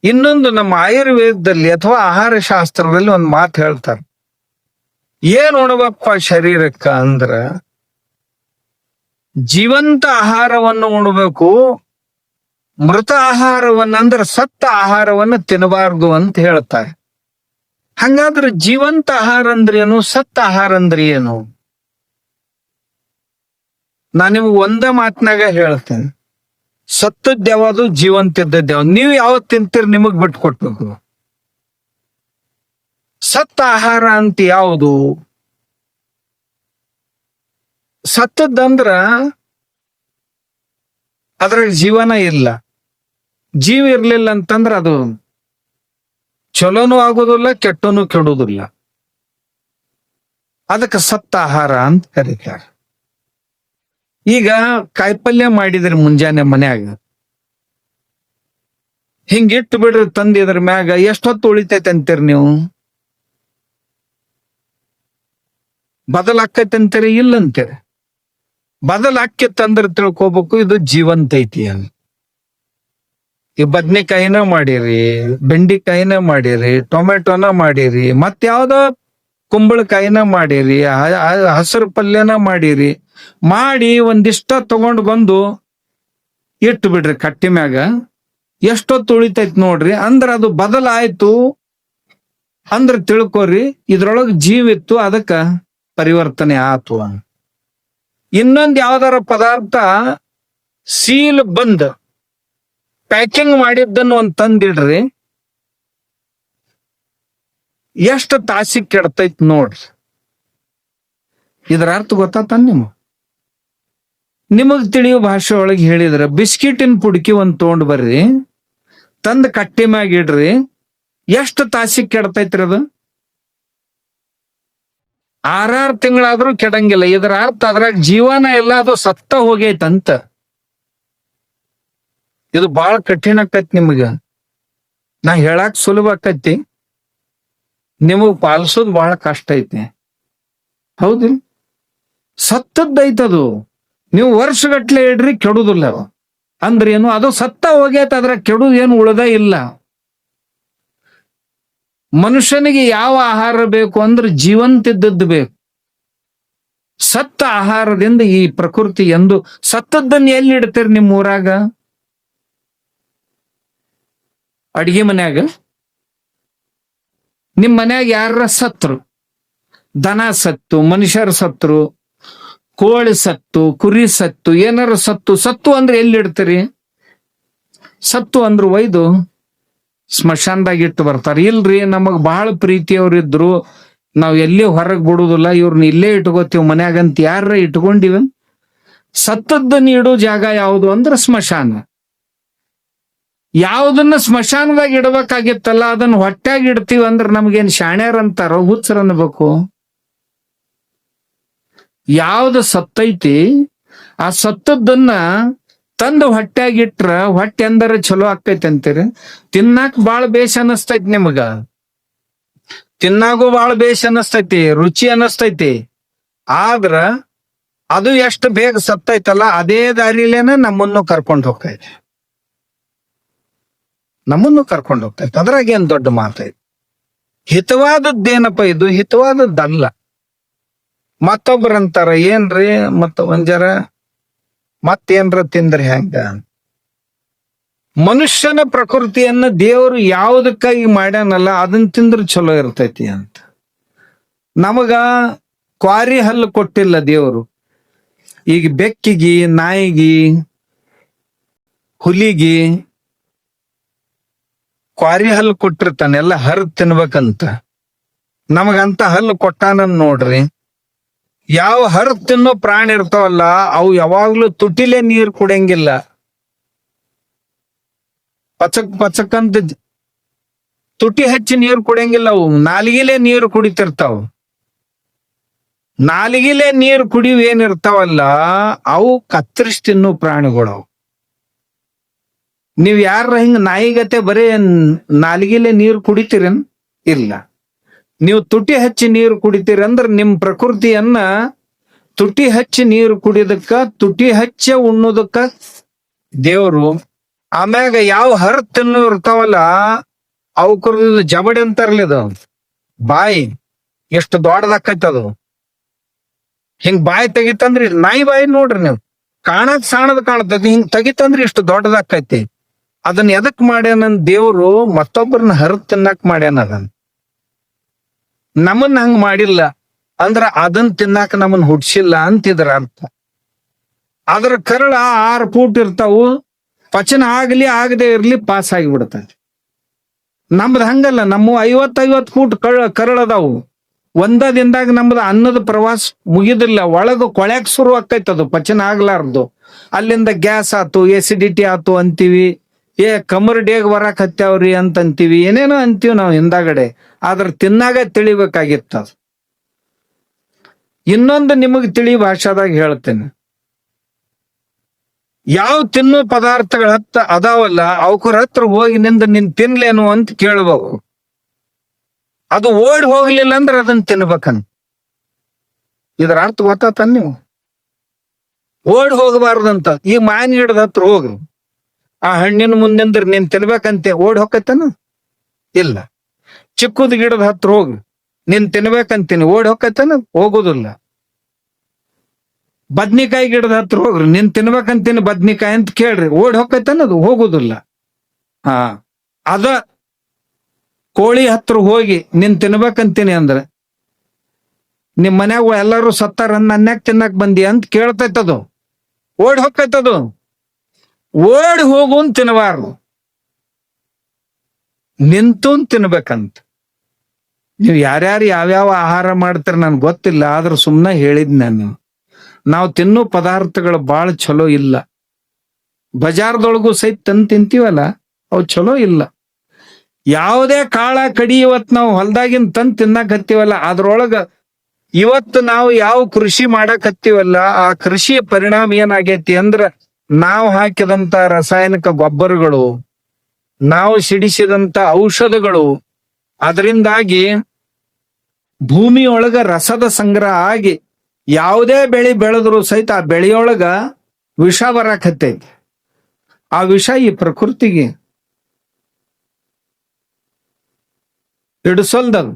ಇನ್ನೊಂದು ನಮ್ಮ ಆಯುರ್ವೇದದಲ್ಲಿ ಅಥವಾ ಆಹಾರ ಶಾಸ್ತ್ರದಲ್ಲಿ ಒಂದು ಮಾತು ಹೇಳ್ತಾರೆ. ಏನ್ ಉಣಬೇಕಪ್ಪ ಶರೀರಕ್ಕ ಅಂದ್ರ ಜೀವಂತ ಆಹಾರವನ್ನು ಉಣಬೇಕು, ಮೃತ ಆಹಾರವನ್ನಂದ್ರ ಸತ್ತ ಆಹಾರವನ್ನು ತಿನ್ನಬಾರ್ದು ಅಂತ ಹೇಳ್ತಾರೆ. ಹಂಗಾದ್ರೆ ಜೀವಂತ ಆಹಾರ ಅಂದ್ರೆ ಏನು, ಸತ್ತ ಆಹಾರ ಅಂದ್ರೆ ಏನು? ನಾನು ನಿಮ್ಗೆ ಒಂದ ಮಾತಿನಾಗ ಹೇಳ್ತೇನೆ. ಸತ್ತದ್ ಯಾವುದು, ಜೀವಂತ ಇದ್ದದ್ದು ಯಾವ್ದು? ನೀವು ಯಾವತ್ ತಿಂತೀರಿ ನಿಮಗ್ ಬಿಟ್ಟು ಕೊಟ್ಬೇಕು. ಸತ್ತ ಆಹಾರ ಅಂತ ಯಾವುದು? ಸತ್ತದಂದ್ರ ಅದ್ರಾಗ ಜೀವನ ಇಲ್ಲ. ಜೀವ ಇರ್ಲಿಲ್ಲ ಅಂತಂದ್ರ ಅದು ಚಲೋನು ಆಗೋದಿಲ್ಲ, ಕೆಟ್ಟನು ಕೆಡುವುದಿಲ್ಲ. ಅದಕ್ಕೆ ಸತ್ತ ಆಹಾರ ಅಂತ ಕರೀತಾರೆ. ಈಗ ಕಾಯಿಪಲ್ಯ ಮಾಡಿದ್ರಿ ಮುಂಜಾನೆ ಮನ್ಯಾಗ, ಹಿಂಗಿಟ್ಟು ಬಿಡ್ರಿ ತಂದಿದ್ರ ಮ್ಯಾಗ ಎಷ್ಟೊತ್ತು ಉಳಿತೈತೆ ಅಂತೀರಿ ನೀವು? ಬದಲಾಕೈತೆ ಅಂತೀರಿ? ಇಲ್ಲ ಅಂತೀರಿ. ಬದಲಾಕಿತ್ತಂದ್ರೆ ತಿಳ್ಕೊಬೇಕು ಇದು ಜೀವಂತ ಐತಿ ಅಂತ. ಈ ಬದ್ನೆಕಾಯಿನ ಮಾಡಿರಿ, ಬೆಂಡಿಕಾಯಿನ ಮಾಡಿರಿ, ಟೊಮೆಟೊನ ಮಾಡಿರಿ, ಮತ್ಯಾವ್ದೋ ಕುಂಬಳಕಾಯಿನ ಮಾಡಿರಿ, ಹಸಿರು ಪಲ್ಯನ ಮಾಡಿರಿ, ಮಾಡಿ ಒಂದಿಷ್ಟ ತಗೊಂಡು ಬಂದು ಇಟ್ಟು ಬಿಡ್ರಿ ಕಟ್ಟಿ ಮ್ಯಾಗ. ಎಷ್ಟೊತ್ತು ಉಳಿತೈತಿ ನೋಡ್ರಿ. ಅಂದ್ರ ಅದು ಬದಲಾಯ್ತು ಅಂದ್ರ ತಿಳ್ಕೊರಿ ಇದ್ರೊಳಗ ಜೀವಿತ್ತು, ಅದಕ್ಕ ಪರಿವರ್ತನೆ ಆತು. ಇನ್ನೊಂದ್ ಯಾವ್ದಾರ ಪದಾರ್ಥ ಸೀಲ್ ಬಂದ್ ಪ್ಯಾಕಿಂಗ್ ಮಾಡಿದ್ದನ್ನು ಒಂದ್ ತಂದಿಡ್ರಿ, ಎಷ್ಟು ತಾಸಿಗೆ ಕೆಡ್ತೈತಿ ನೋಡ್ರಿ. ಇದ್ರ ಅರ್ಥ ಗೊತ್ತಾತ ನಿಮಗ್ ತಿಳಿಯೋ ಭಾಷೆ ಒಳಗೆ ಹೇಳಿದ್ರ, ಬಿಸ್ಕಿಟಿನ ಪುಡ್ಕಿ ಒಂದ್ ತಗೊಂಡ್ ಬರ್ರಿ, ತಂದ್ ಕಟ್ಟಿ ಮ್ಯಾಗ ಇಡ್ರಿ, ಎಷ್ಟು ತಾಸಿಗೆ ಕೆಡ್ತೈತ್ರಿ ಅದು? 6 ತಿಂಗಳಾದ್ರೂ ಕೆಡಂಗಿಲ್ಲ. ಇದರ ಅರ್ಥ ಅದ್ರಾಗ ಜೀವನ ಎಲ್ಲ, ಅದು ಸತ್ತ ಹೋಗೈತಂತ. ಇದು ಬಾಳ ಕಠಿಣ ಆಕೈತಿ ನಿಮಗ. ನಾ ಹೇಳಾಕ್ ಸುಲಭ ಆಕೈತಿ, ನಿಮಗ್ ಪಾಲಿಸೋದು ಬಹಳ ಕಷ್ಟ ಐತಿ. ಹೌದಿಲ್ಲ? ಸತ್ತದ್ದೈತದು. ನೀವು ವರ್ಷಗಟ್ಲೆ ಇಡ್ರಿ, ಕೆಡುದಿಲ್ಲ. ಅಂದ್ರೆ ಏನು? ಅದು ಸತ್ತ ಹೋಗೈತ, ಅದ್ರ ಕೆಡುದು ಏನು ಉಳ್ದ ಇಲ್ಲ. ಮನುಷ್ಯನಿಗೆ ಯಾವ ಆಹಾರ ಬೇಕು ಅಂದ್ರೆ ಜೀವಂತ ಇದ್ದದ್ದು ಬೇಕು. ಸತ್ತ ಆಹಾರದಿಂದ ಈ ಪ್ರಕೃತಿ ಎಂದು ಸತ್ತದ್ದನ್ನು ಎಲ್ಲಿ ಇಡ್ತೀರಿ? ನಿಮ್ಮ ಊರಾಗ ಅಡಿಗೆ ಮನ್ಯಾಗ? ನಿಮ್ ಮನ್ಯಾಗ ಯಾರ ಸತ್ರು, ದನ ಸತ್ತು, ಮನುಷ್ಯರು ಸತ್ರು, ಕೋಳಿ ಸತ್ತು, ಕುರಿ ಸತ್ತು, ಏನಾರು ಸತ್ತು ಅಂದ್ರೆ ಎಲ್ಲಿ ಇಡ್ತೀರಿ? ಸತ್ತು ಅಂದ್ರೆ ಒಯ್ದು ಸ್ಮಶಾನದಾಗ ಇಟ್ಟು ಬರ್ತಾರ. ಇಲ್ರಿ, ನಮಗ್ ಬಹಳ ಪ್ರೀತಿಯವ್ರಿದ್ರು, ನಾವ್ ಎಲ್ಲಿ ಹೊರಗ್ ಬಿಡುದಿಲ್ಲ, ಇವ್ರನ್ನ ಇಲ್ಲೇ ಇಟ್ಕೋತೀವಿ ಮನ್ಯಾಗಂತ ಯಾರ ಇಟ್ಕೊಂಡಿವ? ಸತ್ತದ್ದನ್ನ ಇಡೋ ಜಾಗ ಯಾವುದು ಅಂದ್ರೆ ಸ್ಮಶಾನ. ಯಾವ್ದನ್ನ ಸ್ಮಶಾನದಾಗ ಇಡ್ಬೇಕಾಗಿತ್ತಲ್ಲ ಅದನ್ನ ಹೊಟ್ಯಾಗ ಇಡ್ತೀವಿ ಅಂದ್ರೆ ನಮ್ಗೇನ್ ಶಾಣ್ಯಾರ ಅಂತಾರೋ, ಹುಚ್ಚರ ಅನ್ಬೇಕು? ಯಾವ್ದು ಸತ್ತೈತಿ ಆ ಸತ್ತದ್ದನ್ನ ತಂದು ಹೊಟ್ಯಾಗಿಟ್ರ ಹೊಟ್ಟೆ ಎಂದರೆ ಚಲೋ ಆಕೈತಿ ಅಂತೀರಿ? ತಿನ್ನಾಕ್ ಬಾಳ ಬೇಷ್ ಅನಸ್ತೈತಿ ನಿಮಗ, ತಿನ್ನಾಗೂ ಬಾಳ ಬೇಷ್ ಅನಸ್ತೈತಿ, ರುಚಿ ಅನಸ್ತೈತಿ. ಆದ್ರ ಅದು ಎಷ್ಟು ಬೇಗ ಸತ್ತೈತಲ್ಲ, ಅದೇ ದಾರಿಲೇನ ನಮ್ಮನ್ನು ಕರ್ಕೊಂಡು ಹೋಗ್ತೈತಿ. ಅದ್ರಾಗ ಏನ್ ದೊಡ್ಡ ಮಾತೈತಿ? ಹಿತವಾದದ್ದೇನಪ್ಪ ಇದು? ಹಿತವಾದದ್ದಲ್ಲ. ಮತ್ತೊಬ್ರಂತಾರ, ಏನ್ರಿ ಮತ್ತೇನ್ರ ತಿಂದ್ರಿ ಹೆಂಗ? ಮನುಷ್ಯನ ಪ್ರಕೃತಿಯನ್ನ ದೇವರು ಯಾವುದಕ್ಕಾಗಿ ಮಾಡ್ಯಾನಲ್ಲ ಅದನ್ನ ತಿಂದ್ರೆ ಚಲೋ ಇರ್ತೈತಿ ಅಂತ. ನಮಗ ಕ್ವಾರಿ ಹಲ್ಲು ಕೊಟ್ಟಿಲ್ಲ ದೇವರು. ಈಗ ಬೆಕ್ಕಿಗಿ, ನಾಯಿಗಿ, ಹುಲಿಗಿ ಕ್ವಾರಿ ಹಲ್ಲು ಕೊಟ್ಟಿರ್ತಾನೆ, ಎಲ್ಲ ಹರಿದ್ ತಿನ್ಬೇಕಂತ. ನಮಗಂತ ಹಲ್ಲು ಕೊಟ್ಟಾನ ನೋಡ್ರಿ. ಯಾವ ಹರಿದ್ ತಿನ್ನೋ ಪ್ರಾಣಿ ಇರ್ತಾವಲ್ಲ ಅವು ಯಾವಾಗ್ಲೂ ತುಟಿಲೆ ನೀರ್ ಕುಡಿಯಂಗಿಲ್ಲ. ಪಚಕ್ ಅಂತ ತುಟಿ ಹಚ್ಚಿ ನೀರು ಕುಡಿಯಂಗಿಲ್ಲ. ಅವು ನಾಲಿಗೆಲೆ ನೀರು ಕುಡಿತಿರ್ತಾವ. ನಾಲಿಗೆಲೆ ನೀರು ಕುಡಿಯು ಏನಿರ್ತಾವಲ್ಲ ಅವು ಕತ್ತರಿಸಿ ತಿನ್ನೋ ಪ್ರಾಣಿಗಳು. ನೀವ್ ಯಾರ ಹಿಂಗ ನಾಯಿಗತೆ ಬರೀ ನಾಲಿಗೆಲೆ ನೀರು ಕುಡಿತೀರೇನ್? ಇಲ್ಲ. ನೀವು ತುಟಿ ಹಚ್ಚಿ ನೀರು ಕುಡಿತೀರಿ ಅಂದ್ರೆ ನಿಮ್ ಪ್ರಕೃತಿಯನ್ನ ತುಟಿ ಹಚ್ಚಿ ನೀರು ಕುಡಿಯೋದಕ್ಕ, ತುಟಿ ಹಚ್ಚ ಉಣ್ಣೋದಕ್ಕ ದೇವರು ಆಮ್ಯಾಗ ಯಾವ ಹರ್ ತಿನ್ನು ಇರ್ತಾವಲ್ಲ ಅವಕ್ರ ಜಬಡಿ ಅಂತಾರಲ್ಲ ಇದು ಬಾಯಿ ಎಷ್ಟು ದೊಡ್ಡದಾಕೈತಿ ಅದು. ಹಿಂಗ್ ಬಾಯಿ ತೆಗಿತಂದ್ರಿ ನಾಯಿ ಬಾಯಿ ನೋಡ್ರಿ ನೀವು, ಕಾಣಕ್ ಸಾಣದ್ ಕಾಣತೈತಿ, ಹಿಂಗ್ ತೆಗಿತಂದ್ರಿ ಇಷ್ಟು ದೊಡ್ಡದಾಕೈತಿ. ಅದನ್ನ ಎದಕ್ ಮಾಡ್ಯಾನ ದೇವ್ರು? ಮತ್ತೊಬ್ಬರನ್ನ ಹರಿದ್ ತಿನ್ನಕ್ ಮಾಡ್ಯಾನ. ಅದನ್ನ ನಮ್ಮನ್ನ ಹಂಗ್ ಮಾಡಿಲ್ಲ ಅಂದ್ರ ಅದನ್ ತಿನ್ನಾಕ ನಮ್ಮನ್ ಹುಡ್ಸಿಲ್ಲ ಅಂತಿದ್ರ ಅರ್ಥ. ಅದ್ರ ಕರಳ 6 ಫೂಟ್ ಇರ್ತಾವು, ಪಚನ ಆಗ್ಲಿ ಆಗದೆ ಇರ್ಲಿ ಪಾಸ್ ಆಗಿ ಬಿಡ್ತದೆ. ನಮ್ದು ಹಂಗಲ್ಲ, ನಮ್ಮ 50 ಫೂಟ್ ಕರಳದಾವು. ಒಂದ ದಿನದಾಗ ನಮ್ದು ಅನ್ನದ ಪ್ರವಾಸ ಮುಗಿದಿಲ್ಲ, ಒಳಗ ಕೊಳ್ಯಾಕ್ ಶುರು ಆಕೈತದು, ಪಚನ ಆಗ್ಲಾರ್ದು. ಅಲ್ಲಿಂದ ಗ್ಯಾಸ್ ಆತು, ಎಸಿಡಿಟಿ ಆತು ಅಂತೀವಿ, ಕಮರ್ ಡೇಗ್ ಬರಾಕ್ ಹತ್ಯಾವ್ರಿ ಅಂತ ಅಂತೀವಿ, ಏನೇನೋ ಅಂತೀವಿ ನಾವು ಹಿಂದಾಗಡೆ. ಆದ್ರ ತಿನ್ನಾಗ ತಿಳಿಬೇಕಾಗಿತ್ತ. ಇನ್ನೊಂದು ನಿಮಗ್ ತಿಳಿ ಭಾಷಾದಾಗ ಹೇಳ್ತೇನೆ, ಯಾವ ತಿನ್ನೋ ಪದಾರ್ಥಗಳ ಅದಾವಲ್ಲ ಅವಕ್ರ ಹತ್ರ ಹೋಗಿ ನಿನ್ ತಿನ್ಲೇನು ಅಂತ ಕೇಳ್ಬೇಕು. ಅದು ಓಡಿ ಹೋಗ್ಲಿಲ್ಲ ಅಂದ್ರೆ ಅದನ್ನ ತಿನ್ಬೇಕಂತ. ಇದ್ರ ಅರ್ಥ ಗೊತ್ತಾತ ನೀವು? ಓಡಿ ಹೋಗಬಾರ್ದಂತ. ಈ ಮಾವಿನ ಗಿಡದ ಹತ್ರ ಹೋಗ್ರಿ, ಆ ಹಣ್ಣಿನ ಮುಂದಿಂದ್ರ ನೀನ್ ತಿನ್ಬೇಕಂತೆ, ಓಡಿ ಹೋಗತ್ತನ? ಇಲ್ಲ. ಚಿಕ್ಕದ ಗಿಡದ ಹತ್ರ ಹೋಗ್ರಿ, ನೀನ್ ತಿನ್ಬೇಕಂತೀನಿ, ಓಡಿ ಹೋಗತ್ತನ? ಹೋಗುದಿಲ್ಲ. ಬದ್ನಿಕಾಯಿ ಗಿಡದ ಹತ್ರ ಹೋಗ್ರಿ, ನೀನ್ ತಿನ್ಬೇಕಂತೀನಿ ಬದ್ನಿಕಾಯಿ ಅಂತ ಕೇಳ್ರಿ, ಓಡಿ ಹೋಗತ್ತನದು? ಹೋಗುದಿಲ್ಲ. ಅದ ಕೋಳಿ ಹತ್ರ ಹೋಗಿ ನೀನ್ ತಿನ್ಬೇಕಂತೀನಿ ಅಂದ್ರ, ನಿಮ್ ಮನ್ಯಾಗ ಎಲ್ಲಾರು ಸತ್ತಾರ ನನ್ಯಾಕ್ ತಿನ್ನಕ್ ಬಂದಿ ಅಂತ ಕೇಳ್ತೈತದು, ಓಡಿ ಹೋಗೈತದು. ಓಡಿ ಹೋಗುನ್ ತಿನ್ಬಾರ್ದು, ನಿಂತು ತಿನ್ಬೇಕಂತ. ನೀವು ಯಾರ್ಯಾರು ಯಾವ್ಯಾವ ಆಹಾರ ಮಾಡ್ತಾರ ನನ್ಗೆ ಗೊತ್ತಿಲ್ಲ, ಆದ್ರ ಸುಮ್ನೆ ಹೇಳಿದ್ ನಾನು. ನಾವು ತಿನ್ನೋ ಪದಾರ್ಥಗಳು ಬಾಳ ಚಲೋ ಇಲ್ಲ. ಬಜಾರ್ದೊಳಗೂ ಸಹಿತ ತಿಂತೀವಲ್ಲ, ಅವು ಚಲೋ ಇಲ್ಲ. ಯಾವುದೇ ಕಾಳ ಕಡಿ ಇವತ್ ನಾವು ಹೊಲ್ದಾಗಿನ್ ತಿನ್ನಕ್ ಹತ್ತೀವಲ್ಲ, ಅದ್ರೊಳಗ ಇವತ್ತು ನಾವು ಯಾವ ಕೃಷಿ ಮಾಡಕ್ ಹತ್ತೀವಲ್ಲ, ಆ ಕೃಷಿಯ ಪರಿಣಾಮ ಏನಾಗೈತಿ ಅಂದ್ರ, ನಾವು ಹಾಕಿದಂತ ರಾಸಾಯನಿಕ ಗೊಬ್ಬರಗಳು, ನಾವು ಸಿಡಿಸಿದಂತ ಔಷಧಗಳು, ಅದರಿಂದಾಗಿ ಭೂಮಿಯೊಳಗ ರಸದ ಸಂಗ್ರಹ ಆಗಿ ಯಾವುದೇ ಬೆಳೆ ಬೆಳೆದ್ರು ಸಹಿತ ಆ ಬೆಳೆಯೊಳಗ ವಿಷ ಬರಾಕತ್ತೈತಿ. ಆ ವಿಷ ಈ ಪ್ರಕೃತಿಗೆ ಹಿಡಿಸಲ್ದದು.